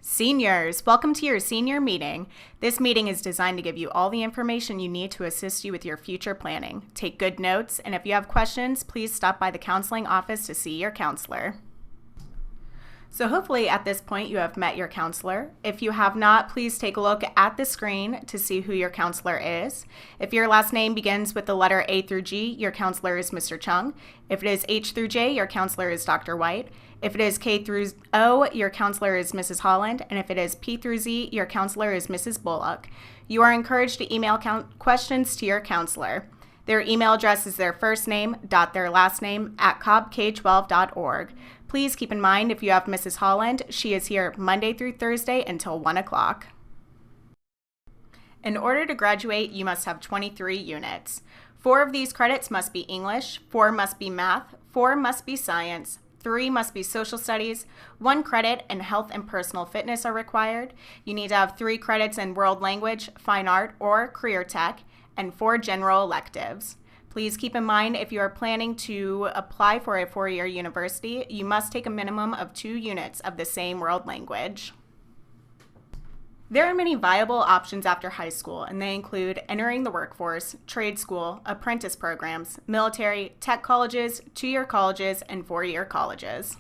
Seniors, welcome to your senior meeting. This meeting is designed to give you all the information you need to assist you with your future planning. Take good notes, and if you have questions, please stop by the counseling office to see your counselor. So hopefully at this point you have met your counselor. If you have not, please take a look at the screen to see who your counselor is. If your last name begins with the letter A through G, your counselor is Mr. Chung. If it is H through J, your counselor is Dr. White. If it is K through O, your counselor is Mrs. Holland. And if it is P through Z, your counselor is Mrs. Bullock. You are encouraged to email questions to your counselor. Their email address is their first name dot their last name at cobbk12.org. Please keep in mind, if you have Mrs. Holland, she is here Monday through Thursday until 1 o'clock. In order to graduate, you must have 23 units. 4 of these credits must be English, 4 must be math, 4 must be science, 3 must be social studies, 1 credit in health and personal fitness are required. You need to have 3 credits in world language, fine art, or career tech, and 4 general electives. Please keep in mind, if you are planning to apply for a 4-year university, you must take a minimum of 2 units of the same world language. There are many viable options after high school, and they include entering the workforce, trade school, apprentice programs, military, tech colleges, 2-year colleges, and 4-year colleges.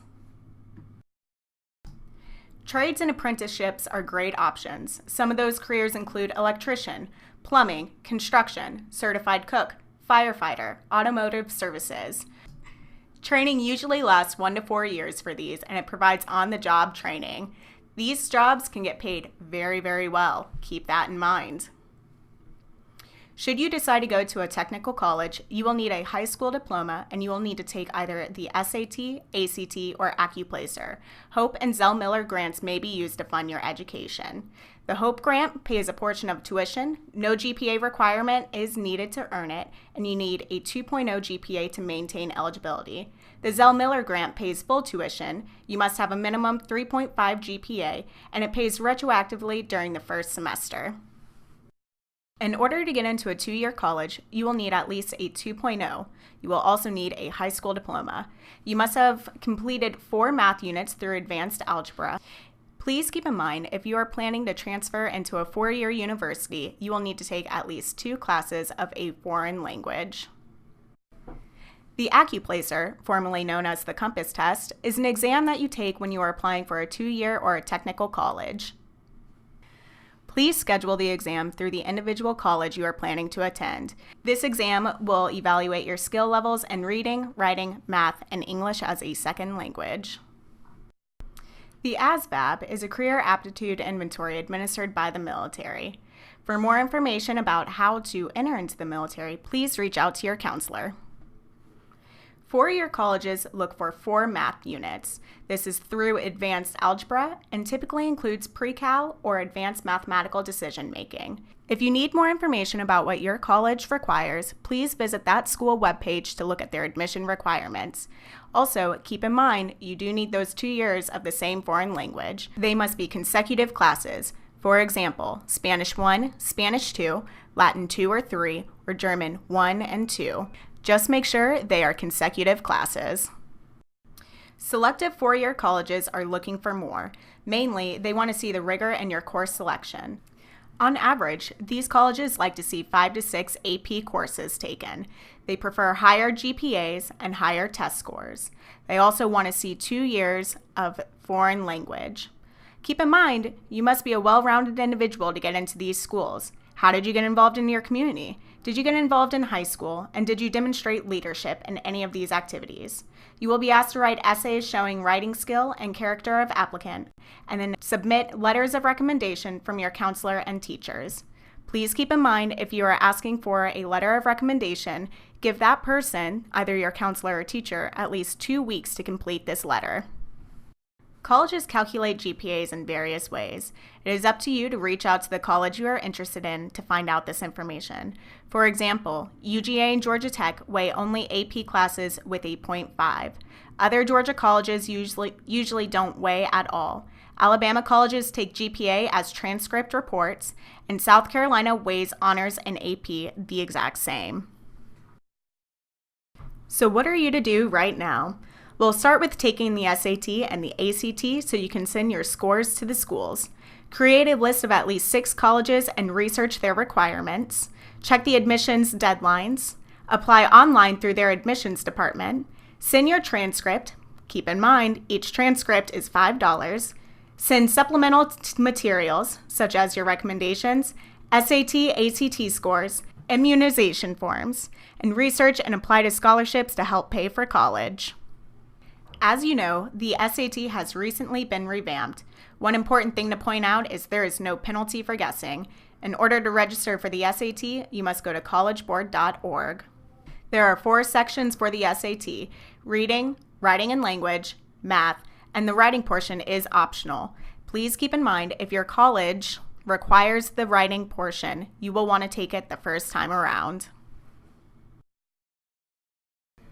Trades and apprenticeships are great options. Some of those careers include electrician, plumbing, construction, certified cook, firefighter, automotive services. Training usually lasts 1 to 4 years for these, and it provides on-the-job training. These jobs can get paid very, very well. Keep that in mind. Should you decide to go to a technical college, you will need a high school diploma, and you will need to take either the SAT, ACT, or AccuPlacer. Hope and Zell Miller grants may be used to fund your education. The Hope grant pays a portion of tuition. No GPA requirement is needed to earn it, and you need a 2.0 GPA to maintain eligibility. The Zell Miller grant pays full tuition. You must have a minimum 3.5 GPA, and it pays retroactively during the first semester. In order to get into a 2-year college, you will need at least a 2.0. You will also need a high school diploma. You must have completed 4 math units through advanced algebra. Please keep in mind, if you are planning to transfer into a 4-year university, you will need to take at least 2 classes of a foreign language. The AccuPlacer, formerly known as the Compass Test, is an exam that you take when you are applying for a 2-year or a technical college. Please schedule the exam through the individual college you are planning to attend. This exam will evaluate your skill levels in reading, writing, math, and English as a second language. The ASVAB is a career aptitude inventory administered by the military. For more information about how to enter into the military, please reach out to your counselor. 4-year colleges look for 4 math units. This is through advanced algebra and typically includes pre-cal or advanced mathematical decision making. If you need more information about what your college requires, please visit that school webpage to look at their admission requirements. Also, keep in mind, you do need those 2 years of the same foreign language. They must be consecutive classes. For example, Spanish 1, Spanish 2, Latin 2 or 3, or German 1 and 2. Just make sure they are consecutive classes. Selective 4-year colleges are looking for more. Mainly, they want to see the rigor in your course selection. On average, these colleges like to see 5 to 6 AP courses taken. They prefer higher GPAs and higher test scores. They also want to see 2 years of foreign language. Keep in mind, you must be a well-rounded individual to get into these schools. How did you get involved in your community? Did you get involved in high school? And did you demonstrate leadership in any of these activities? You will be asked to write essays showing writing skill and character of applicant, and then submit letters of recommendation from your counselor and teachers. Please keep in mind, if you are asking for a letter of recommendation, give that person, either your counselor or teacher, at least 2 weeks to complete this letter. Colleges calculate GPAs in various ways. It is up to you to reach out to the college you are interested in to find out this information. For example, UGA and Georgia Tech weigh only AP classes with a 0.5. Other Georgia colleges usually don't weigh at all. Alabama colleges take GPA as transcript reports, and South Carolina weighs honors and AP the exact same. So what are you to do right now? We'll start with taking the SAT and the ACT so you can send your scores to the schools. Create a list of at least 6 colleges and research their requirements. Check the admissions deadlines. Apply online through their admissions department. Send your transcript. Keep in mind, each transcript is $5. Send supplemental materials, such as your recommendations, SAT, ACT scores, immunization forms, and research and apply to scholarships to help pay for college. As you know, the SAT has recently been revamped. One important thing to point out is there is no penalty for guessing. In order to register for the SAT, you must go to collegeboard.org. There are 4 sections for the SAT: reading, writing and language, math, and the writing portion is optional. Please keep in mind, if your college requires the writing portion, you will want to take it the first time around.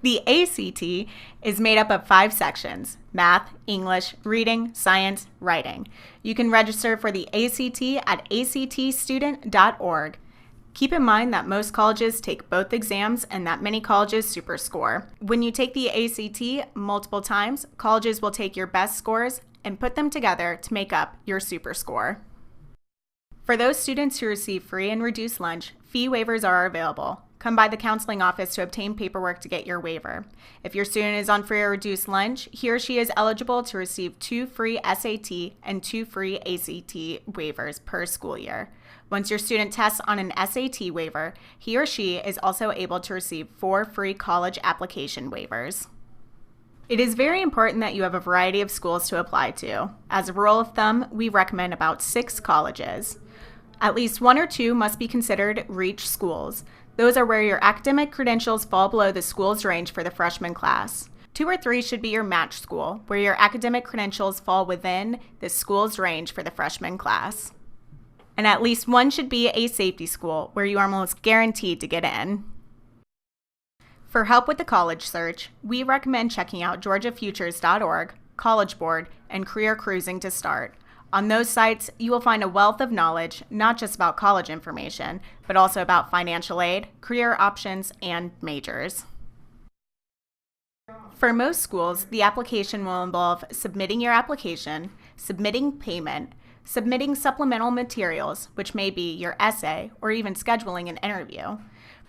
The ACT is made up of 5 sections: math, English, reading, science, writing. You can register for the ACT at actstudent.org. Keep in mind that most colleges take both exams and that many colleges superscore. When you take the ACT multiple times, colleges will take your best scores and put them together to make up your superscore. For those students who receive free and reduced lunch, fee waivers are available. Come by the counseling office to obtain paperwork to get your waiver. If your student is on free or reduced lunch, he or she is eligible to receive 2 free SAT and 2 free ACT waivers per school year. Once your student tests on an SAT waiver, he or she is also able to receive 4 free college application waivers. It is very important that you have a variety of schools to apply to. As a rule of thumb, we recommend about 6 colleges. At least 1 or 2 must be considered reach schools. Those are where your academic credentials fall below the school's range for the freshman class. 2 or 3 should be your match school, where your academic credentials fall within the school's range for the freshman class. And at least 1 should be a safety school, where you are almost guaranteed to get in. For help with the college search, we recommend checking out georgiafutures.org, College Board, and Career Cruising to start. On those sites, you will find a wealth of knowledge, not just about college information, but also about financial aid, career options, and majors. For most schools, the application will involve submitting your application, submitting payment, submitting supplemental materials, which may be your essay, or even scheduling an interview.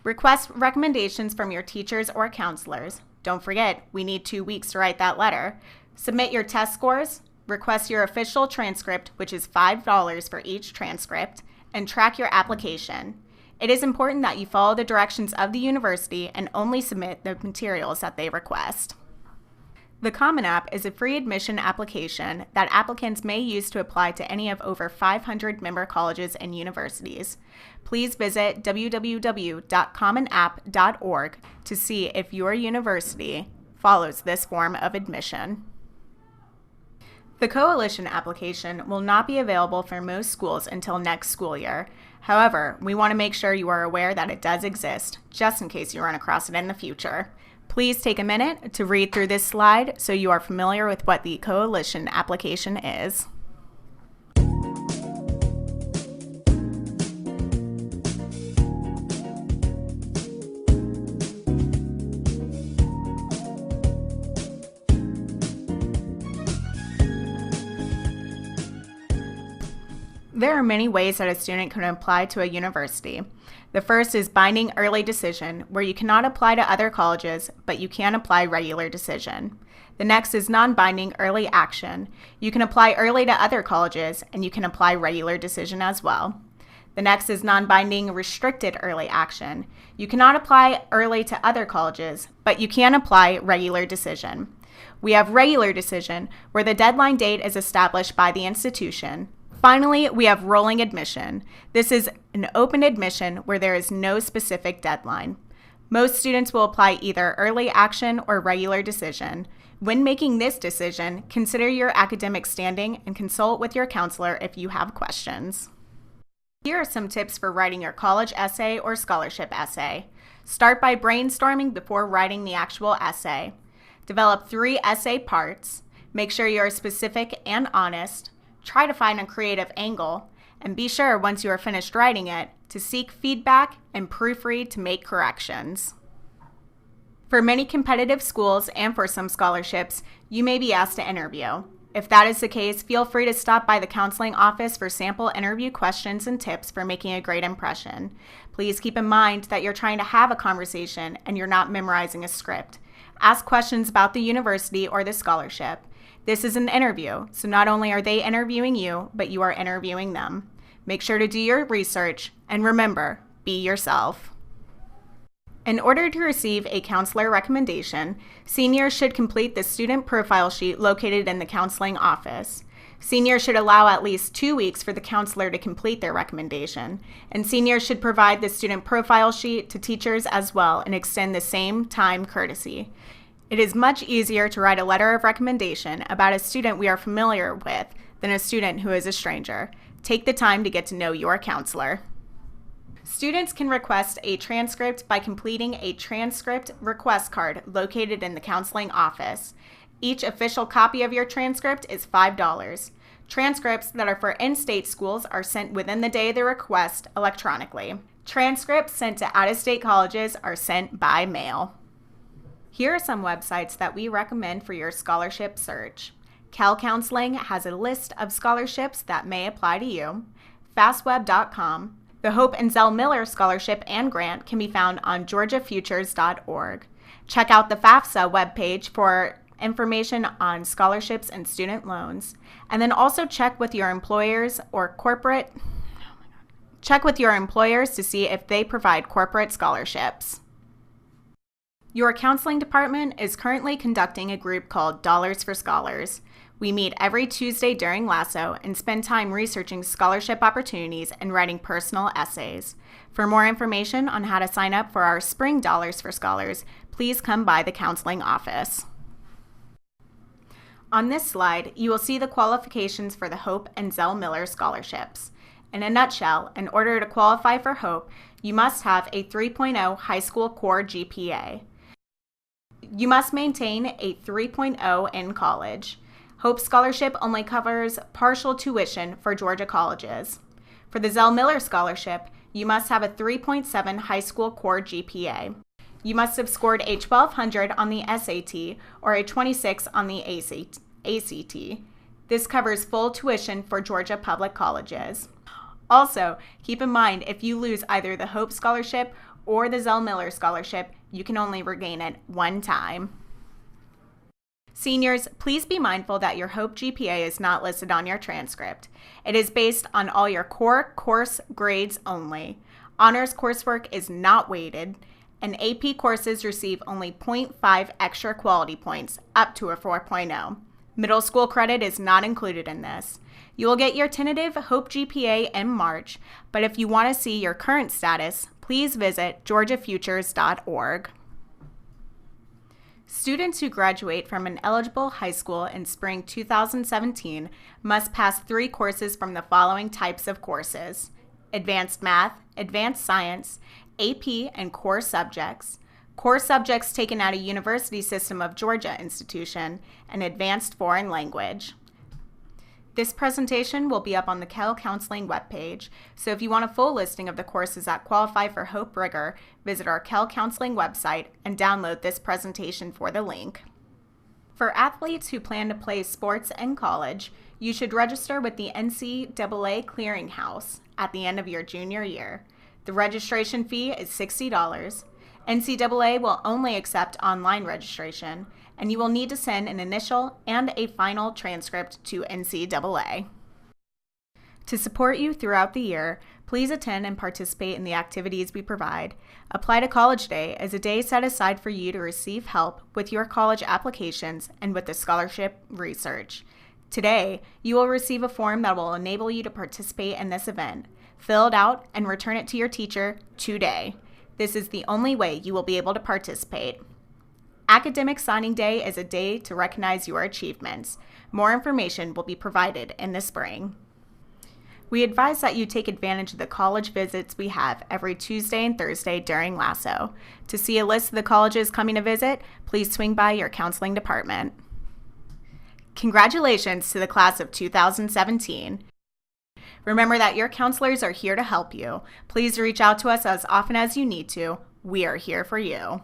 Request recommendations from your teachers or counselors. Don't forget, we need 2 weeks to write that letter. Submit your test scores. Request your official transcript, which is $5 for each transcript, and track your application. It is important that you follow the directions of the university and only submit the materials that they request. The Common App is a free admission application that applicants may use to apply to any of over 500 member colleges and universities. Please visit www.commonapp.org to see if your university follows this form of admission. The Coalition application will not be available for most schools until next school year. However, we want to make sure you are aware that it does exist, just in case you run across it in the future. Please take a minute to read through this slide so you are familiar with what the Coalition application is. There are many ways that a student can apply to a university. The first is binding early decision, where you cannot apply to other colleges, but you can apply regular decision. The next is non-binding early action. You can apply early to other colleges, and you can apply regular decision as well. The next is non-binding restricted early action. You cannot apply early to other colleges, but you can apply regular decision. We have regular decision, where the deadline date is established by the institution. Finally, we have rolling admission. This is an open admission where there is no specific deadline. Most students will apply either early action or regular decision. When making this decision, consider your academic standing and consult with your counselor if you have questions. Here are some tips for writing your college essay or scholarship essay. Start by brainstorming before writing the actual essay. Develop 3 essay parts. Make sure you are specific and honest. Try to find a creative angle, and be sure once you are finished writing it to seek feedback and proofread to make corrections. For many competitive schools and for some scholarships, you may be asked to interview. If that is the case, feel free to stop by the counseling office for sample interview questions and tips for making a great impression. Please keep in mind that you're trying to have a conversation and you're not memorizing a script. Ask questions about the university or the scholarship. This is an interview, so not only are they interviewing you, but you are interviewing them. Make sure to do your research, and remember, be yourself. In order to receive a counselor recommendation, seniors should complete the student profile sheet located in the counseling office. Seniors should allow at least 2 weeks for the counselor to complete their recommendation, and seniors should provide the student profile sheet to teachers as well and extend the same time courtesy. It is much easier to write a letter of recommendation about a student we are familiar with than a student who is a stranger. Take the time to get to know your counselor. Students can request a transcript by completing a transcript request card located in the counseling office. Each official copy of your transcript is $5. Transcripts that are for in-state schools are sent within the day of the request electronically. Transcripts sent to out-of-state colleges are sent by mail. Here are some websites that we recommend for your scholarship search. KELL Counseling has a list of scholarships that may apply to you. Fastweb.com. The Hope and Zell Miller Scholarship and Grant can be found on georgiafutures.org. Check out the FAFSA webpage for information on scholarships and student loans. And then also check with your employers to see if they provide corporate scholarships. Your counseling department is currently conducting a group called Dollars for Scholars. We meet every Tuesday during LASSO and spend time researching scholarship opportunities and writing personal essays. For more information on how to sign up for our Spring Dollars for Scholars, please come by the counseling office. On this slide, you will see the qualifications for the Hope and Zell Miller scholarships. In a nutshell, in order to qualify for Hope, you must have a 3.0 high school core GPA. You must maintain a 3.0 in college. Hope Scholarship only covers partial tuition for Georgia colleges. For the Zell Miller Scholarship, you must have a 3.7 high school core GPA. You must have scored a 1200 on the SAT or a 26 on the ACT. This covers full tuition for Georgia public colleges. Also, keep in mind if you lose either the Hope Scholarship or the Zell Miller Scholarship, you can only regain it one time. Seniors, please be mindful that your Hope GPA is not listed on your transcript. It is based on all your core course grades only. Honors coursework is not weighted, and AP courses receive only 0.5 extra quality points, up to a 4.0. Middle school credit is not included in this. You will get your tentative Hope GPA in March, but if you want to see your current status, please visit georgiafutures.org. Students who graduate from an eligible high school in spring 2017 must pass 3 courses from the following types of courses: Advanced Math, Advanced Science, AP and Core Subjects, Core Subjects taken at a University System of Georgia institution, and Advanced Foreign Language. This presentation will be up on the KELL Counseling webpage, so if you want a full listing of the courses that qualify for Hope Rigor, visit our KELL Counseling website and download this presentation for the link. For athletes who plan to play sports in college, you should register with the NCAA Clearinghouse at the end of your junior year. The registration fee is $60. NCAA will only accept online registration, and you will need to send an initial and a final transcript to NCAA. To support you throughout the year, please attend and participate in the activities we provide. Apply to College Day as a day set aside for you to receive help with your college applications and with the scholarship research. Today, you will receive a form that will enable you to participate in this event. Fill it out and return it to your teacher today. This is the only way you will be able to participate. Academic Signing Day is a day to recognize your achievements. More information will be provided in the spring. We advise that you take advantage of the college visits we have every Tuesday and Thursday during LASSO. To see a list of the colleges coming to visit, please swing by your counseling department. Congratulations to the class of 2017. Remember that your counselors are here to help you. Please reach out to us as often as you need to. We are here for you.